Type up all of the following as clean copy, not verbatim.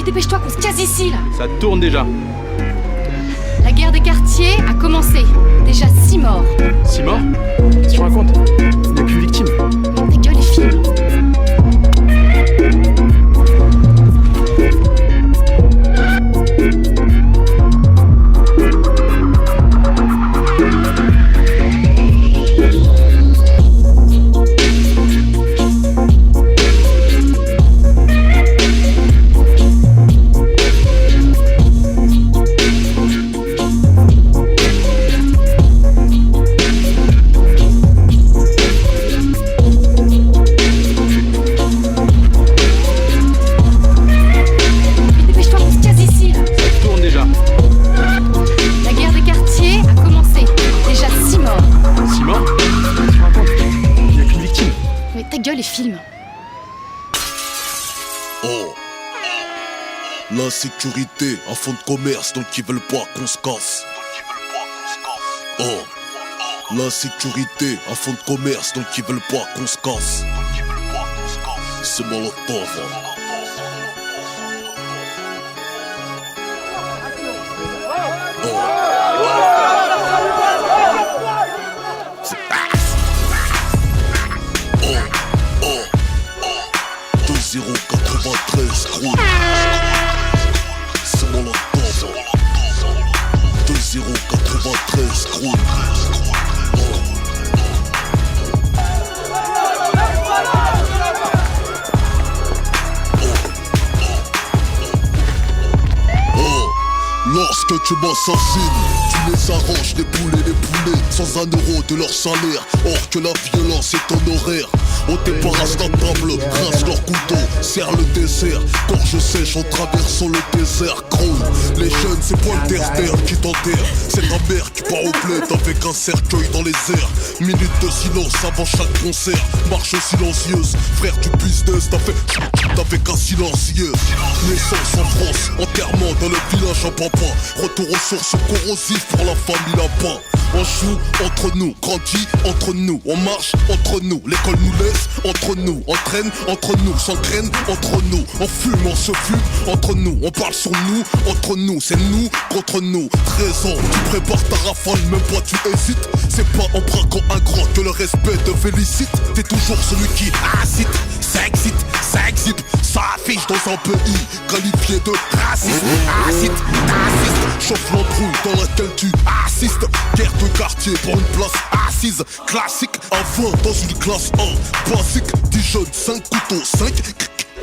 dépêche-toi qu'on se casse ici, là. Ça tourne déjà. La guerre des quartiers a commencé. Déjà 6 morts. 6 morts? Qu'est-ce que tu racontes? Il n'y a qu'une victime. Mais ta gueule est fine. Les films. Oh, l'insécurité, un fonds de commerce, donc ils veulent pas qu'on se casse. Oh, l'insécurité, un fonds de commerce, donc ils veulent pas qu'on se casse. C'est Molotov. C'est pas. 2093 gros. C'est Molotov. 2093 gros. Lorsque tu m'assassines, tu les arranges, les poulets, sans un euro de leur salaire. Or que la violence est honoraire. On débarrasse la table, rince leur couteau, serre le désert. Gorge sèche en traversant le désert. Gros, les jeunes c'est pas le terre qui t'enterre. C'est ta mère qui part au bled avec un cercueil dans les airs. Minute de silence avant chaque concert. Marche silencieuse, frère du business. T'as fait avec un silencieux. Naissance en France, enterrement dans le village à papa. Retour aux sources corrosives pour la famille Lapin. On joue entre nous, grandit entre nous, on marche entre nous, l'école nous laisse entre nous, on traîne entre nous, s'engraine entre nous, on fume, on se fume entre nous, on parle sur nous, entre nous, c'est nous contre nous. 13 ans, tu prépares ta rafale, même pas tu hésites. C'est pas en braquant un grand que le respect te félicite. T'es toujours celui qui incite, ça excite, ça affiche dans un pays qualifié de raciste. Acide, chauffe l'embrouille dans laquelle tu assistes. Guerre de quartier pour une place assise. Classique, à 20 dans une classe 1. Basique, 10 jeunes, 5 couteaux, 5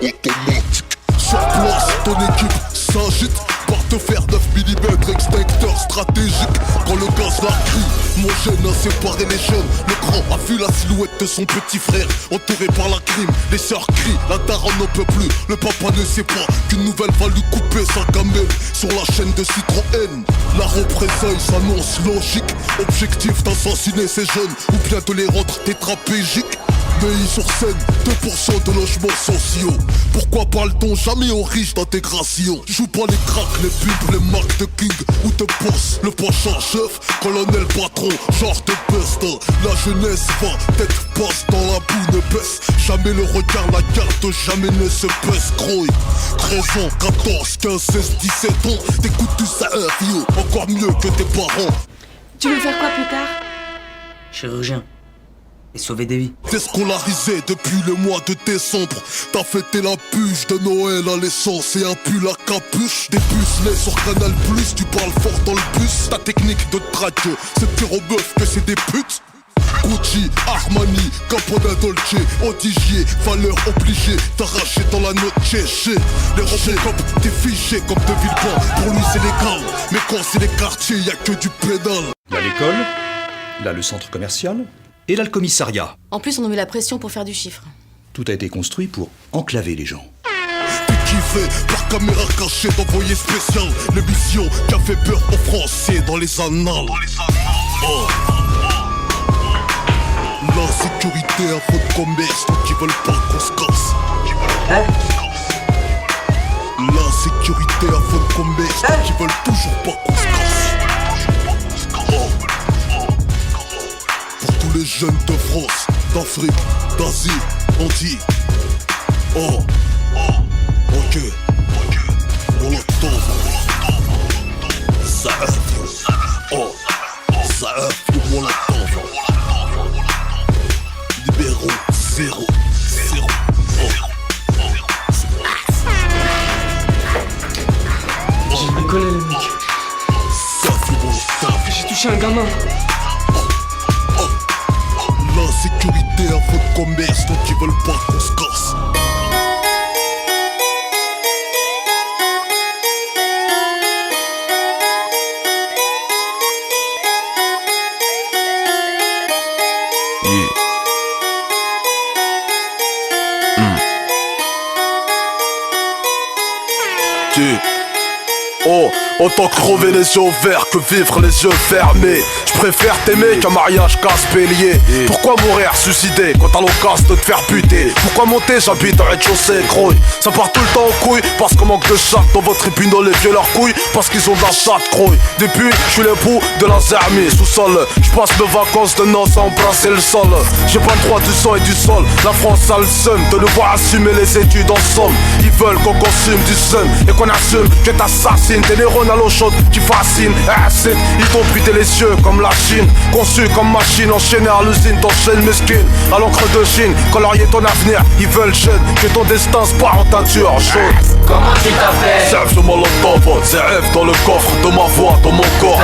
automatique. Sur place, ton équipe s'agite. Porte-fer 9 mm, extincteur stratégique. Quand le gaz la crie, mon jeune a séparé les jeunes. Le grand a vu la silhouette de son petit frère, entouré par la crime. Les sœurs crient, la daronne n'en peut plus. Le papa ne sait pas qu'une nouvelle va lui couper sa gamelle. Sur la chaîne de Citroën, la représailles s'annonce logique. Objectif d'assassiner ces jeunes ou bien de les rendre tétraplégiques. Pays sur scène, 2% de logements sociaux. Pourquoi parle-t-on jamais aux riches d'intégration? Joue pas les cracks, les pubs, les marques de King ou de boss. Le prochain chef, colonel patron, genre de best. La jeunesse va, tête passe dans la boue, ne baisse jamais le regard, la garde jamais ne se baisse. Gros, 13 ans, 14, 15, 16, 17 ans. T'écoutes tout ça, yo, encore mieux que tes parents. Tu veux faire quoi plus tard? Chirurgien. Et sauver des vies. T'es scolarisé depuis le mois de décembre. T'as fêté la puce de Noël à l'essence et un pull à capuche. Des pucelets sur Canal+, tu parles fort dans le bus. Ta technique de traque, c'est pire au bœuf que c'est des putes. Gucci, Armani, Campana Dolce, Odigier, valeur obligée, t'arracher dans la note chez les Robocop, t'es fiché comme de Villepin. Pour lui c'est légal, mais quand c'est les quartiers, y'a que du pédale. Là l'école, là le centre commercial, et là le commissariat. En plus, on nous met la pression pour faire du chiffre. Tout a été construit pour enclaver les gens. T'es kiffé par caméra cachée d'envoyé spécial. L'émission qui a fait peur aux Français dans les annales. Oh. L'insécurité à fond de commerce, donc ils veulent pas qu'on se casse. L'insécurité à fond de commerce, donc ils veulent toujours pas qu'on se casse. Oh. Pour tous les jeunes de France, d'Afrique, d'Asie, on dit oh, ok, Zaaf, oh, Zaaf, le Molotov. Numéro 0, 0, J'ai décollé les mecs. Zaaf, le Molotov. J'ai touché un gamin. L'insécurité à votre commerce, donc ils veulent pas qu'on se casse. Oh, autant crever les yeux ouverts que vivre les yeux fermés. Je préfère t'aimer qu'un mariage casse-bélier. Pourquoi mourir suicidé quand t'as l'occasion de te faire buter? Pourquoi monter, j'habite au rez-de-chaussée, grouille. Ça part tout le temps en couille, parce qu'on manque de chat dans votre tribunal, les vieux leurs couilles, parce qu'ils ont de la chatte, grouille. Depuis, je suis l'époux de la zermie, sous-sol. Je passe mes vacances de noces à embrasser le sol. J'ai pas le droit du sang et du sol. La France a le seum de nous voir assumer les études en somme. Ils veulent qu'on consume du seum et qu'on assume que t'assassines. Des neurones à l'eau chaude qui fascinent. Acide, ils t'ont buté les yeux comme la Chine. Conçu comme machine, enchaînée à l'usine, t'enchaînes mesquine. À l'encre de Chine, colorier ton avenir. Ils veulent jeune, que ton destin se part en teinture chaude. Comment tu t'appelles? Zaaf, le Molotov, Zaaf dans le coffre de ma voix, dans mon corps.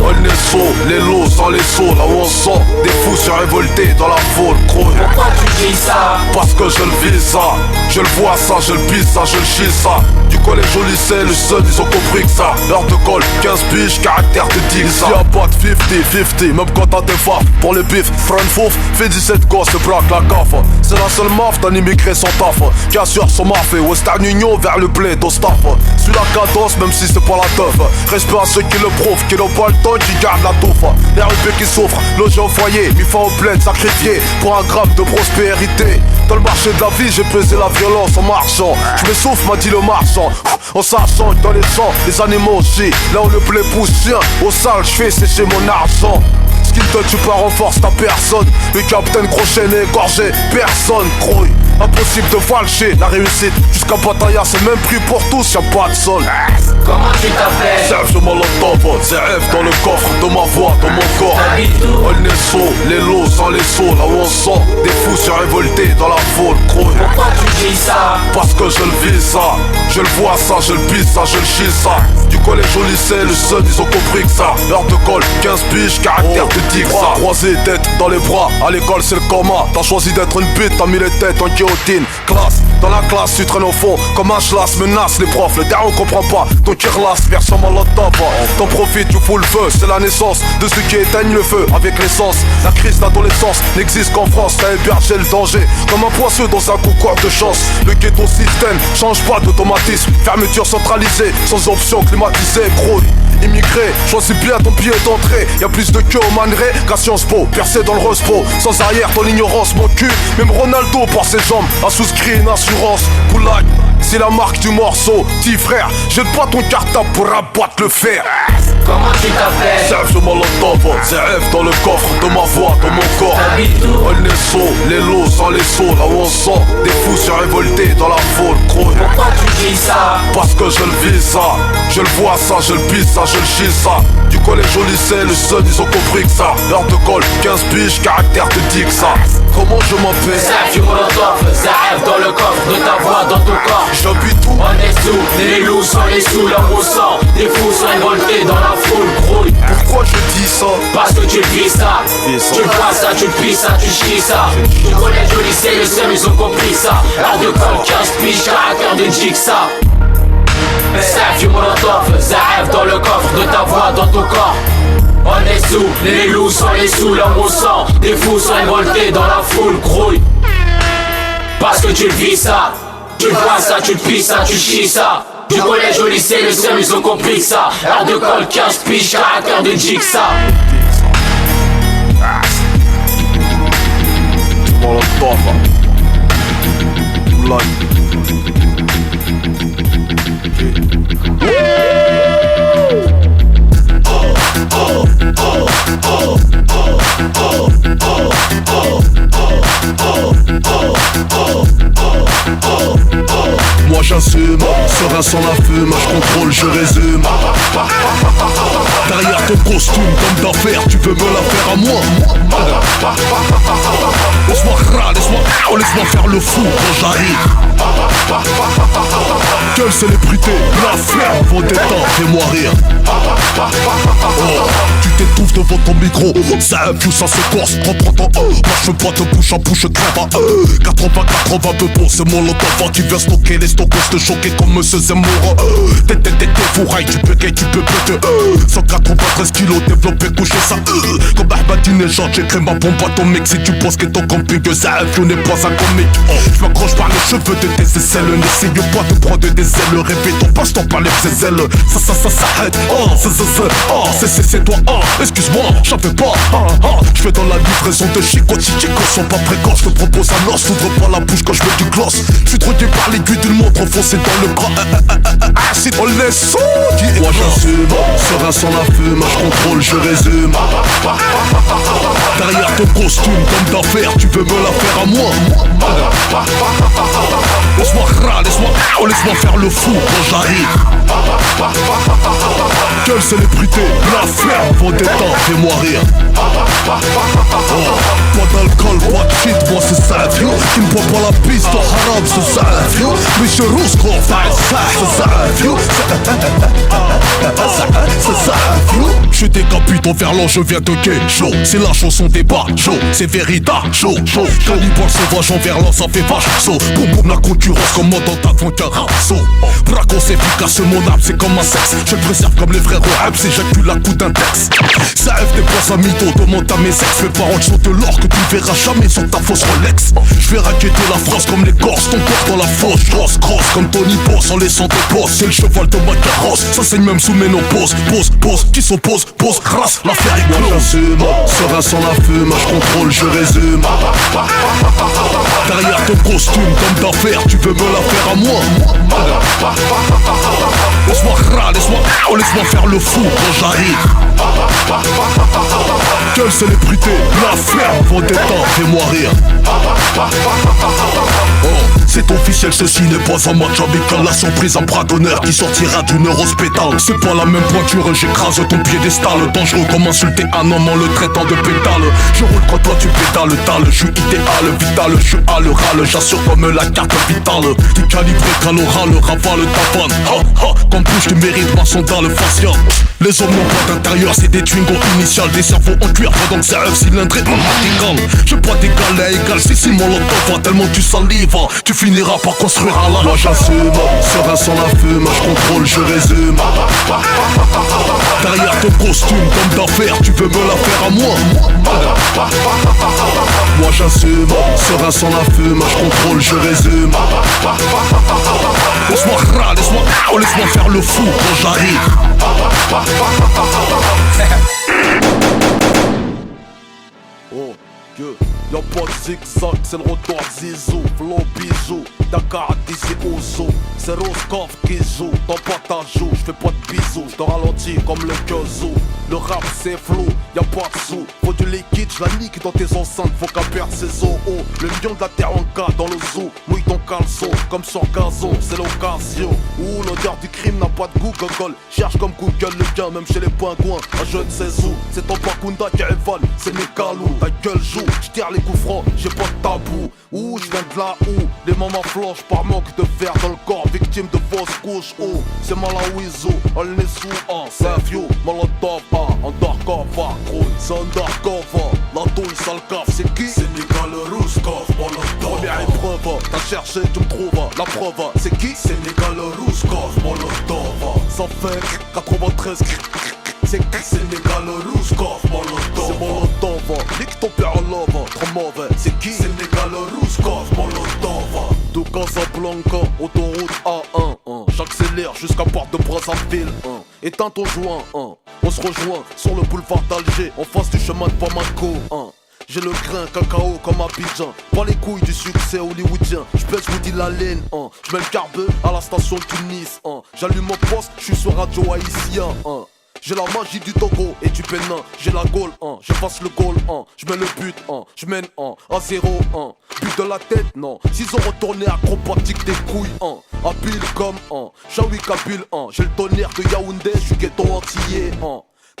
On est saut, les lots sans les sauts, là où on sent des fous se révolter dans la foule, gros. Pourquoi tu dis ça? Parce que je le vis ça, je le vois ça, je le pisse ça, je le chie ça. Du collège au lycée, le seul, ils ont compris que ça. Heure de colle, 15 piges, caractère de 10. Y'a pas de 50-50, même quand t'as des faves. Pour le bif, front fouf, fait 17 gosses, se braque la gaffe. C'est la seule maf d'un immigré sans taf, qui assure son mafé, Western Union vers le blé d'Ostaf. Suis la cadence, même si c'est pas la teuf. Respect à ceux qui le prouvent, qui n'ont pas le temps, qui gardent la touffe. Les RUP qui souffrent, logés au foyer, mis fin au plaid, sacrifié pour un gramme de prospérité. Dans le marché de la vie, j'ai pesé la violence en marchant. Je m'essouffle, m'a dit le marchand. En sachant que dans les champs, les animaux aussi. Là où le blé pousse bien, au sale, je fais sécher mon argent. Skinton, tu pars en force, t'as personne. Le capitaine crochet n'est égorgé, personne, grouille. Impossible de falcher la réussite. Jusqu'à Batailla, c'est même prix pour tous, y'a pas de sol. Comment tu t'appelles? Zaaf, le Molotov, Zaaf dans le coffre de ma voix, dans mon corps. On est saut, les lots sans les sauts, là où on sent des fous se révolter dans la foule, grouille. Pourquoi tu dis ça? Parce que je le vis ça, je le vois ça, je le pisse ça, je le chie ça. Du collège au lycée, le seul, ils ont compris que ça. Heure de colle, 15 piges, caractère de tigre. Croisé, tête dans les bras, à l'école c'est le coma. T'as choisi d'être une bite, t'as mis les têtes en guillotine. Classe, dans la classe tu traînes au fond, comme un chlasse, menace les profs. Le dernier on comprend pas, donc il relasse, version Molotov. T'en profites, tu fous le feu, c'est la naissance de ceux qui éteignent le feu avec l'essence. La crise d'adolescence n'existe qu'en France, t'as hébergé le danger comme un poisseux dans un concours de chance. Le ghetto système change pas d'automatisme, fermeture centralisée, sans option climatisée, gros. Immigré, choisis bien ton billet d'entrée. Y'a plus de queue au manerai qu'à Sciences Po, percé dans le rospo. Sans arrière, ton ignorance, mon cul. Même Ronaldo pour ses jambes a souscrit une assurance. Poulaille, c'est la marque du morceau. Petit frère, jette pas ton cartable pour abattre le fer. Comment tu t'appelles? Zaaf, le Molotov, Zaaf dans le coffre de ma voix, dans mon corps. On est saut, les lots sans les sauts, là où on sent des fous se révolter dans la foule, gros. Pourquoi tu dis ça? Parce que je le vis ça, je le vois ça, je le pisse ça, je le chie ça. Du collège au lycée, le seul, ils ont compris que ça. Heure de colle, 15 piges, caractère de tigre ça. Comment je m'appelle? Zaaf du Molotov, Zaaf dans le coffre de ta voix, dans ton corps. J'habite où? On est sous, les loups sans les sous, l'homme au sang. Des fous sont révoltés dans la foule, grouille. Pourquoi je dis ça? Parce que tu vis ça, tu vois ça, tu pisses ça, tu chies ça. Du collège au lycée, le seul, ils ont compris ça. Heure de colle, 15 piges, caractère de Jigsaw. Zaaf du Molotov, Zaaf dans le coffre de ta voix, dans ton corps. On est sous, les loups sans les sous, l'homme au sang. Des fous sont révoltés dans la foule, grouille. Parce que tu vis ça, tu vois ça, tu pisses ça, tu chies ça. Du collège au lycée, le seul, ils ont compris ça. Heure de colle, 15 piges, caractère de Jigsaw. Molotov. Poulaille. Moi j'assume, serein sans la fume, je contrôle, je résume. Derrière ton costume d'homme d'affaires, tu veux me la faire à moi. Laisse-moi faire le fou quand j'arrive. Quelle célébrité, la flamme, vos détentes, fais-moi rire. Oh, tu t'étouffes devant ton micro, ça infuse, ça se corse, prends ton moi je veux pas de bouche en bouche, crève à 80 peu bon, c'est mon lot d'enfant qui vient stocker les stockos, te choquer comme Monsieur Zemmour. T'es fourraille, tu peux gay, tu peux péter 193 kilos développé, couché ça comme Ahmadinejad, j'écris ma bombe atomique. Si tu penses que ton camping, ça infuse n'est pas un comique. Je m'accroche par les cheveux de tes aisselles, n'essaye pas de prendre des ailes, répète ton passe-temps par les ailes. Ça s'arrête, c'est toi, excuse-moi, j'en fais pas, je fais dans la livraison de Chico, si Chico sont pas précoces, je te propose un os, s'ouvre pas la bouche quand je mets du gloss. Je suis drogué par l'aiguille d'une montre enfoncée dans le bras, c'est dans les sons qui éclatent. Moi j'assume, serein sans la fume, je contrôle, je résume. Derrière ton costume d'homme d'affaires, tu veux me la faire à moi. Laisse-moi faire le fou quand j'arrive. Quelle célébrité, la flamme, vos détentes, fais-moi rire. Pas d'alcool, pas de shit, moi c'est ça, vieux. Qui me boit pas la piste, haram, c'est ça, vieux. Monsieur Rouskov, c'est ça, vieux. C'est ça, vieux. Je décapite ton verlan, je viens de gay, chaud. C'est la chanson des bas, chaud. C'est véritable, chaud. Cannibale sauvage en verlan, ça fait vache, saut. Boum boum, la concurrence, comme dans ta frontière, saut. Bracos efficace, mon âme, c'est comme un sexe. Je le préserve comme les frères au c'est j'accule la coup d'un texte. Ça F dépense à mytho, demande à mes ex. Fais pas en de l'or que tu verras jamais sur ta fausse Rolex. Je vais raqueter la France comme les Corses, ton corps dans la fosse. Grosse comme Tony Boss en laissant des bosses. C'est le cheval de ma carrosse, ça saigne même sous ménopause. Pose, qui s'oppose, pose, grâce, l'affaire est close. Moi j'assume, serein sans la fume, je contrôle, je résume. Derrière ton costume d'homme d'affaires, tu veux me la faire à moi. Laisse-moi faire le fou quand j'arrive. Quelle célébrité, la flamme, vos détentes, fais-moi rire. Oh, c'est officiel, ceci n'est pas un match amical. La surprise, un bras d'honneur qui sortira d'une heureuse pétale. C'est pas la même pointure, j'écrase ton piédestal. Dangereux comme insulter un homme en le traitant de pétale. Je roule quand toi tu pétales, je suis idéal, vital, je suis à le râle, j'assure comme la carte vitale. T'es calibré qu'à l'oral, ravale ta panne. Comme bouche tu mérites ma sonde dans le fascia. Les hommes n'ont pas d'intérieur, c'est des Twingo initiales. Des cerveaux en cuir pendant que c'est un cylindré matinal. Je bois d'égal à égal, si mon lot va tellement tu salives, tu finiras par construire un lave. Moi j'assume, serein sans la fume, je contrôle, je résume. Derrière ton costume d'homme d'affaires, tu veux me la faire à moi. Moi j'assume, serein sans la fume, je contrôle, je résume. Laisse-moi faire le fou quand j'arrive. Oh, y'a pas de zigzag, c'est le retour de Zizou. Flow bisou, Dakar d'ici au zoo. C'est Roscoff qui joue, dans pas ta joue. J'fais pas de bisous, j'te ralentis comme le Kyozo. Le rap c'est flou, y'a pas de sous. Faut du liquide, j'la nique dans tes enceintes, faut qu'à perdre ses os. Oh, le lion de la terre en cas dans le zoo. Mouille ton caleçon, comme sur gazon, c'est l'occasion. Ouh, l'odeur du crime n'a pas de goût, gogol. Cherche comme Google le gain, même chez les pingouins. Un je ne sais où, c'est ton Bakunda qui évole, c'est mes calous. Ta gueule joue, j'tire les coups francs, j'ai pas de tabou. Ouh, j'viens de là où les mamans flanchent par manque de fer dans le corps, victime de fausses couches. Oh, c'est Malawizo, on est sous un, c'est un vieux, Molotov, undercover, gros, c'est undercover. La douille, ça le caf, c'est qui? C'est Nicolas Rouskov, Molotov. Première épreuve, t'as cherché, tu me trouves, la preuve, c'est qui? C'est Nicolas Rouskov, Molotov. Ça fait 93, c'est Nicolas Rouskov, Molotov. C'est Molotov, nique ton père en love, trop mauvais. C'est qui? C'est Nicolas Rouskov, Molotov. De Casablanca, autoroute A1, j'accélère jusqu'à Porte de Brazzaville, éteins ton joint, on se rejoint sur le boulevard d'Alger, en face du chemin de Bamako, J'ai le grain cacao comme Abidjan, pas les couilles du succès hollywoodien. J'pèse Woody la laine, J'mets le carbe à la station de Tunis, J'allume mon poste, j'suis sur radio haïtien, j'ai la magie du Togo et du Bénin. J'ai la goal, j'efface le goal, je mets le but, je mène à 0-1. But de la tête, non. S'ils ont retourné acrobatique des couilles, habile comme Shawi Kabil, j'ai le tonnerre de Yaoundé, j'suis ghetto antillais,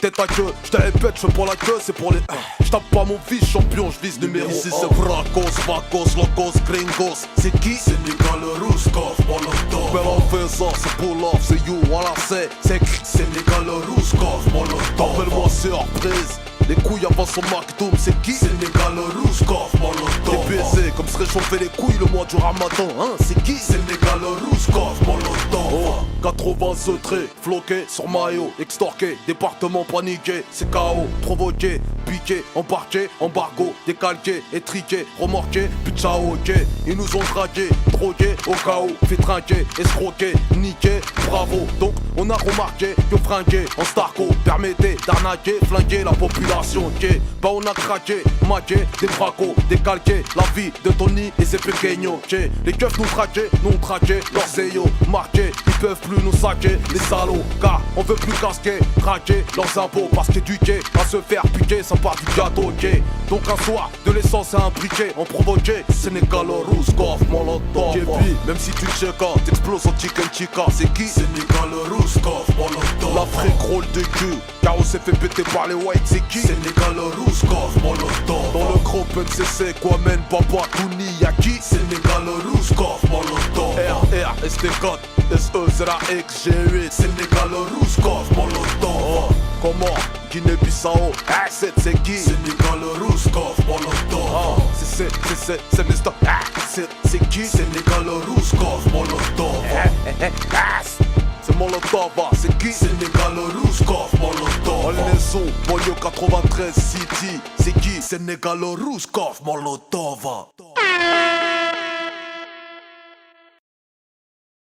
tête à queue, j'te répète, j'fais pas la queue, c'est pour les. J'tape pas mon vice champion, j'vise numéro 1. Ici c'est Bracos, Vacos, Locos, Gringos. C'est qui? C'est Sénégal, Rouskov, Molotov. Mais on fait ça, c'est pull off, c'est you, voilà c'est qui? Sénégal, Rouskov, Molotov. Appelle-moi surprise. Les couilles avant son McDoom, c'est qui? Sénégal, Rouskov, Molotov. T'es baisé comme se réchauffer les couilles le mois du Ramadan, c'est qui? Sénégal, Rouskov, Molotov. 80 traits, floqué sur maillot, extorqué, département paniqué, c'est KO, provoqué, piqué, embarqué, embargo, décalqué, étriqué, remorqué, puis ciao, ok. Ils nous ont dragué, drogué, au cas où, fait trinquer, escroqué, niqué, bravo. Donc on a remarqué que fringuer en starco permettait d'arnaquer, flinguer la population, ok. Bah on a craqué, maqué, des bracos, décalqué, la vie de Tony et ses pequeños, ok. Les keufs nous traquaient, nous traquaient, leurs zéos marqués, ils peuvent plus nous saquer, les salauds, car on veut plus casquer, traquer leurs impôts, parce qu'éduquer à se faire piquer, ça part du gâteau, ok. Donc un soir, de l'essence à un briquet, on provoquait, Sénégal, Rouskov, Molotov. Et puis, même si tu checkas, t'exploses en chicken chica, c'est qui? Sénégal, Rouskov, Molotov. L'Afrique roule de cul, car on s'est fait péter par les whites, c'est qui? Sénégal, Rouskov, Molotov. Dans le groupe NCC, Kwame, Papa, Touni, y'a qui? Sénégal, Rouskov, Molotov. RR, ST4, SE, ZRX, G8, Sénégal, Rouskov, Molotov. Comment? Guinée-Bissau, c'est qui? Sénégal, Rouskov, Molotov. C'est Mr. C'est qui? Sénégal, Rouskov, Molotov. C'est Molotov, c'est qui? Sénégal, Rouskov, Molotov. On est sous, Boyo 93 City, c'est qui? Sénégal, Rouskov, Molotov.